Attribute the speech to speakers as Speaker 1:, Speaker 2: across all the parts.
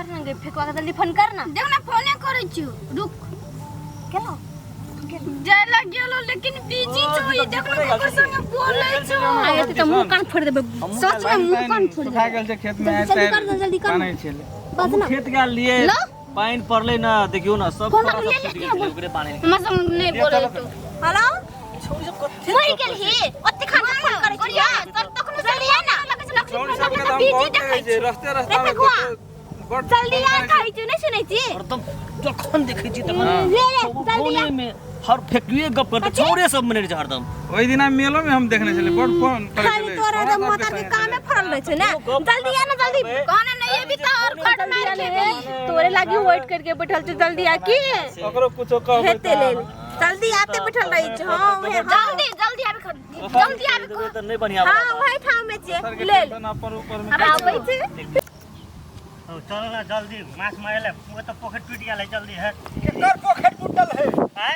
Speaker 1: करना गे फेकवा के जल्दी फोन करना
Speaker 2: देख ना फोने करै छी रुक
Speaker 1: केलो
Speaker 2: जाय लग गेलो लेकिन बिजी छो ई देख ना ओकर संग बोलै छो
Speaker 1: आगे तो मुंह कान फोड़ देबे सच में मुंह कान फोड़
Speaker 3: सुखा गेल छै खेत में
Speaker 1: जल्दी कर
Speaker 3: पानी छले
Speaker 1: बस ना
Speaker 3: खेत गेल लिए पानी पड़ले ना देखियो ना सब ओकरे पानी
Speaker 2: हमरा संग नहीं बोलै तो
Speaker 1: हेलो मर गेल हे ओते खाना फोन करै छिया तब तक न जल्दी आ ना
Speaker 3: छोड़ सब के दाम बहुत कहै छै रास्ते रास्ता में बड़
Speaker 1: जल्दी आ कहै छी नहीं सुनै छी
Speaker 3: एकदम जखन देखै छी तखन
Speaker 1: ले जल्दी आ
Speaker 3: में हर फेक्टरी गप करते छोरे सब मने छै हरदम ओइ दिना मेलो में हम देखने छले बड़ फोन करे
Speaker 1: खाली तोरा रे माता के काम में फरल रह छै ना जल्दी आ ना जल्दी
Speaker 2: कहना नहीं अभी तो और कट मार के
Speaker 1: तोरे लागी वेट करके बैठल छी जल्दी आ की
Speaker 3: ओकरो कुछो कहबै
Speaker 1: हेते ले जल्दी आते बैठल रही छ हां
Speaker 2: जल्दी जल्दी आबे
Speaker 3: तो नहीं बढ़िया
Speaker 1: हां वही ठाम में छे ले
Speaker 3: ऊपर में
Speaker 1: अब आबै छे
Speaker 4: चल ना जल्दी माछ मारे वो तो पोखर टूट गया है जल्दी है
Speaker 5: केकर पोखर टूटल है
Speaker 4: हैं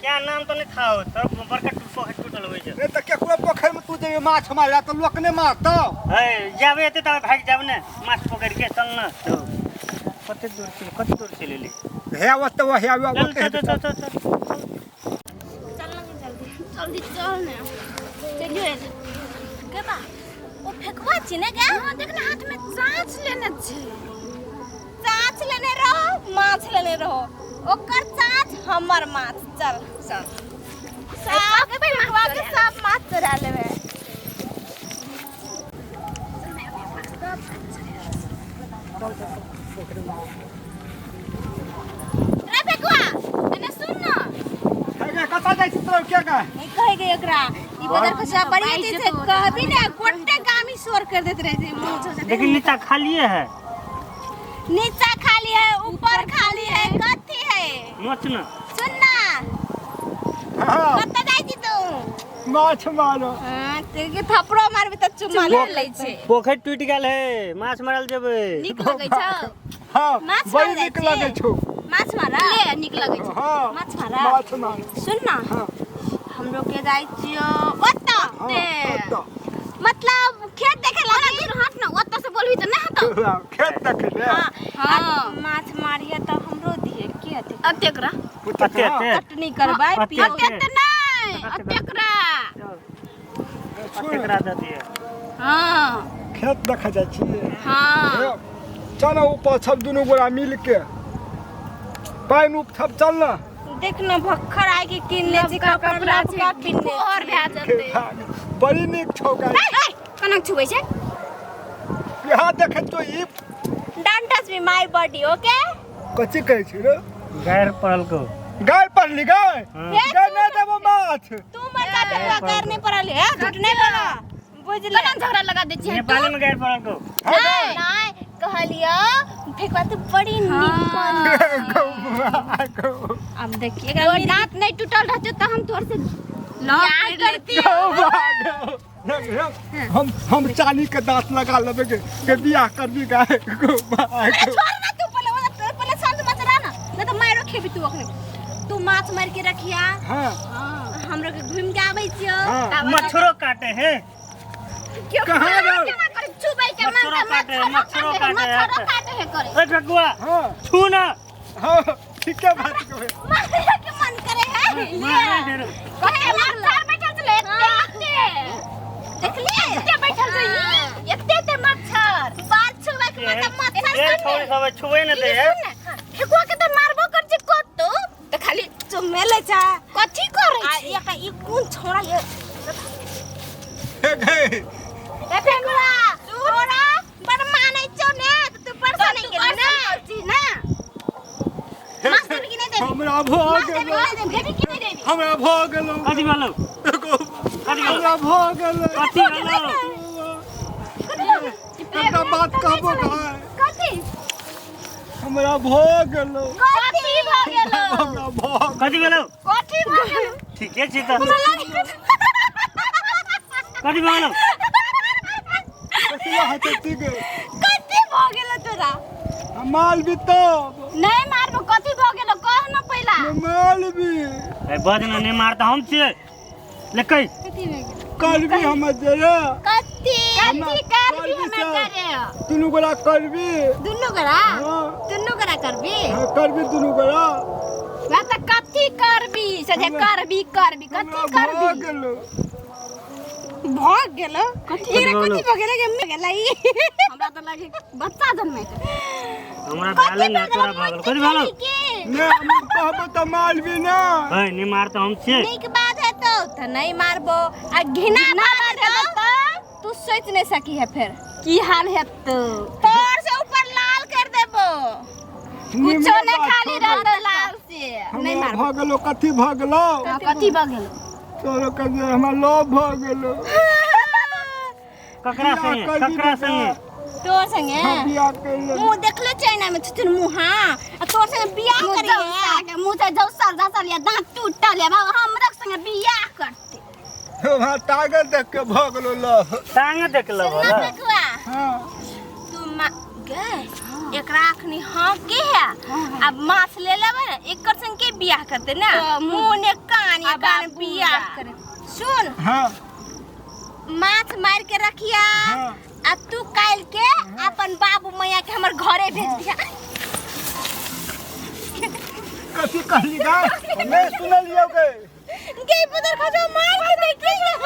Speaker 4: क्या नाम तो नहीं था तो बड़का पोखर टूटल होय छै
Speaker 5: रे त केकरो पोखर में तू जे माछ मारला त लोक ने मारतो
Speaker 4: है जाबे एते त भाग जाब ने माछ पकड़ के चल ना कते दूर से ले
Speaker 5: हे वत वो हे वो
Speaker 4: चल
Speaker 2: जल्दी चल ना चलिए
Speaker 1: के बा ओ फेकवा छी ने के
Speaker 2: हां देख ना हाथ में चांच लेने छै
Speaker 1: चांच लेने रहो माछ लेने रहो ओकर चांच हमर माछ चल चल सब के फेकवा के सब माछ चुरा लेबे रे फेकवा एने सुन ना
Speaker 5: हे कता जाय छी तोर के का
Speaker 1: नहीं कहे गए एकरा ई बदर के सब बड़ी चीज है कहबी ना कोटे गामी शोर कर देत रहे थे मुंह से
Speaker 4: लेकिन नीचा खाली है
Speaker 1: नीचा खाली है ऊपर खाली है कथी है
Speaker 4: मच ना
Speaker 1: सुन ना
Speaker 5: हां
Speaker 1: कत जाई छी तू
Speaker 5: माछ मारो
Speaker 1: हां तेरे थपड़ो मारबे त चुम्मा ले लै छै
Speaker 4: पोखर टूट गेल है माछ मारल जेबे
Speaker 1: निक लगै छौ
Speaker 5: हां
Speaker 1: माछ
Speaker 5: बड़ी
Speaker 1: मारै
Speaker 5: निक
Speaker 1: छै।
Speaker 5: लागे छौ
Speaker 1: माछ मारा
Speaker 2: ले निक लगे छै
Speaker 5: हां
Speaker 1: माछ मारा
Speaker 5: माछ मार
Speaker 1: सुन ना
Speaker 5: हां
Speaker 1: हम लोग के जाई छियो ओत्ता
Speaker 5: हां
Speaker 1: मतलब खेत देखे
Speaker 2: बड़ा
Speaker 1: लगी
Speaker 2: दूर हट ना ओत्ता से बोलबी त नहीं हतो
Speaker 5: खेत देख ले
Speaker 1: हां माछ मारिए त हमरो दिए के अथी
Speaker 2: अतेकरा
Speaker 4: अते
Speaker 1: कटनी करबै पियो
Speaker 2: अते त नहीं अतेकरा
Speaker 4: अते करा दे दिए
Speaker 2: हां
Speaker 5: खेत देख जाय छी
Speaker 2: हां
Speaker 5: चल ऊपर सब दुनु गोरा मिल के पाइन उप सब चल ना
Speaker 1: देख ना भक्खर आए के किन ले छी कपड़ा का किन ले
Speaker 2: और भै जते
Speaker 5: बड़ी निक छौ का
Speaker 2: कनक छुबै छै
Speaker 5: यहाँ देखे तो ई
Speaker 1: don't touch me my body okay
Speaker 5: कथि कहै छी रे
Speaker 4: गैर पड़ल को
Speaker 5: गाय पड़ली गाय गाय नहीं देबो माछ
Speaker 1: तू मत का कर नहीं पड़ल है झूठ नहीं बोला बुझ ले
Speaker 2: कनक झगड़ा लगा दे छै
Speaker 4: नेपाल में गैर पड़ल को
Speaker 1: नहीं कहलियो फेकवा तो बड़ी निमन अब देखिए
Speaker 2: तो दांत नहीं टूटल रहते तो हम तोर से
Speaker 1: याद करती
Speaker 5: हम चाली के दांत लगा लेबे के बियाह करबी गाय को
Speaker 1: छोड़ ना तू पहले शांत मत रह ना नहीं तो मारो खेबी तू ओखने तू माछ मार के रखिया
Speaker 5: हां
Speaker 1: हमरा के घूम के आबै छियो
Speaker 4: मच्छरों काटे हैं
Speaker 1: क्यों
Speaker 5: कहां रे
Speaker 1: चुबै के
Speaker 4: मच्छरों काटे
Speaker 1: मच्छरों काटे है करे
Speaker 4: ए ठकुआ
Speaker 5: हां
Speaker 4: छू ना
Speaker 5: हां ठीक है बात कहबे
Speaker 1: मारे के मन करे है कहे मच्छर बैठल चले देख लिए एते बैठल छै एते मच्छर बात छुबै के मतलब मच्छर
Speaker 4: ए छोड़ सब छुए न दे
Speaker 1: फेकुआ के त मारबो कर छी कतो त खाली चुमे ले जा कथि करे छी ई कोन छोड़ा ये ए फेकुआ छोड़ा बड़ मानै छौ ने तू परसा नहीं गेली ना मास्टर की नहीं देबी
Speaker 5: हमरा भ गेलो
Speaker 1: देबी की नहीं देबी
Speaker 5: हमरा भ गेलो
Speaker 4: कथि बोलो कथि
Speaker 5: हमरा भ गेलो
Speaker 4: कथि बोलो
Speaker 5: एकटा बात कहबो गाय
Speaker 1: कथि
Speaker 5: हमरा भ गेलो
Speaker 1: कथि भ गेलो
Speaker 5: हमरा भ
Speaker 4: कथि बोलो
Speaker 1: कथि भ गेलो
Speaker 4: ठीके छी त कथि बोलो
Speaker 5: कथि हते ठीक
Speaker 1: कथि भ गेलो तोरा
Speaker 5: माल भी तो
Speaker 1: नहीं मारबो कथि भ गेलो कह न पहिला
Speaker 5: माल भी
Speaker 4: ए बजना नहीं मारता हम छे ले कई
Speaker 1: कथि भ गेलो
Speaker 5: कल भी हम जरा
Speaker 1: कथि कथी करबी हमें करे
Speaker 5: दुनू गोरा करबी
Speaker 1: दुनू गरा
Speaker 5: हाँ
Speaker 1: दुनू गरा करबी
Speaker 5: हाँ, करबी दुनू गोरा
Speaker 1: मैं त कथी करबी से जे करबी कथी करबी
Speaker 5: भाग गेलो
Speaker 1: भाग गेलो कथी
Speaker 4: गेलो?
Speaker 1: भाग गेलै के गेलै हमरा त लागे बच्चा जन्मै
Speaker 4: हमरा डाले ना तोरा भागल कथी भागल
Speaker 5: ने हम कहबो त मारबी ना
Speaker 4: है नहीं मार तो हम छे
Speaker 1: नीक बात है तो नहीं मारबो आ घिना बात है तो तू सोच नहीं सकी है फिर की हाल है तो पैर से ऊपर लाल कर देबो कुछो ने खाली रहत लाल से नहीं मार
Speaker 5: भागलो कथी भागलो
Speaker 1: कथी भाग गेलो
Speaker 5: तोरो कहे हमरा लोभ भ गेलो
Speaker 4: ककरा संगे
Speaker 1: तोर संगे
Speaker 5: बियाह कैले
Speaker 1: मुंह देखले चाइना में तुन मुंह आ तोर संगे बियाह करिए मुंह से जौसर जौसर या दांत टूटल है बाबा हमरा संगे बियाह करते
Speaker 5: वहाँ टागर देख के भागलो लोभ
Speaker 4: टांग देख लो
Speaker 1: सुनना देखवा
Speaker 5: हाँ
Speaker 1: तू गए एकरा अखनी हां के है अब माछ ले लेबे ना एकर संग के बियाह करते ना मुंह ने कान या कान बियाह करे सुन
Speaker 5: हाँ
Speaker 1: माछ मार के रखिया
Speaker 5: हाँ
Speaker 1: आ तू काल के अपन बाबू मैया के हमर घरे भेज दिया
Speaker 5: कथी कहली गा मैं सुनलियो के
Speaker 1: गई पुदर खजा मार के देखिए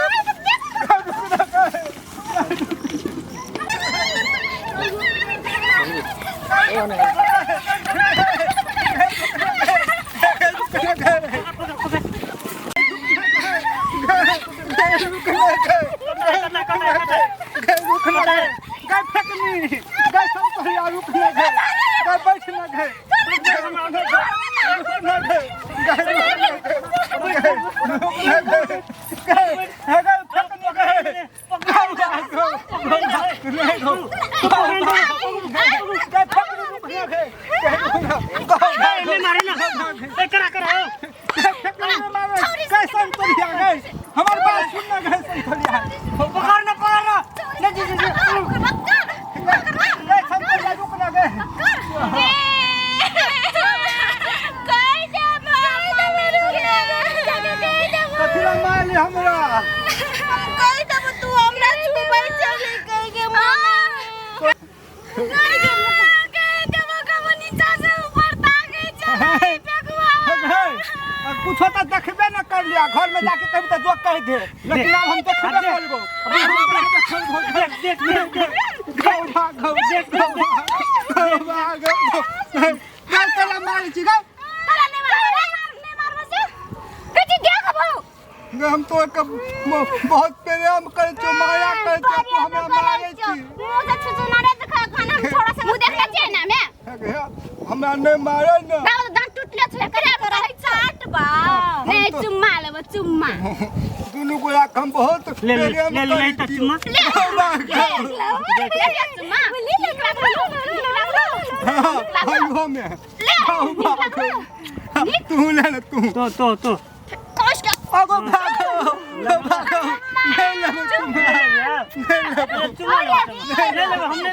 Speaker 5: गाय फेंकनी गाय सब कहिया रुक न गए गाय बैठ न गए हमारे बात सुनना गए संतरिया पकड़ ना जी रुक ना गए कथी मारली हमरा
Speaker 1: तू हमरा छुबै चली कह के मां
Speaker 5: कुछ तो देखबे न कर लिया घर में जाके कभी तो जो कह दे लेकिन अब हम देखबे करबो कल तला मार छी गा हम तो बहुत प्रेम करे छो माया करे छो तू हमरा मारे छी हमरा नहीं मारे न
Speaker 1: चुम्मा
Speaker 5: दुनू गोरा हम बहुत प्रेम
Speaker 4: ले त चुम्मा
Speaker 5: हां में तू ले तू
Speaker 4: तो
Speaker 5: आगो भागो नहीं ले
Speaker 4: चुम्मा ले ले हमने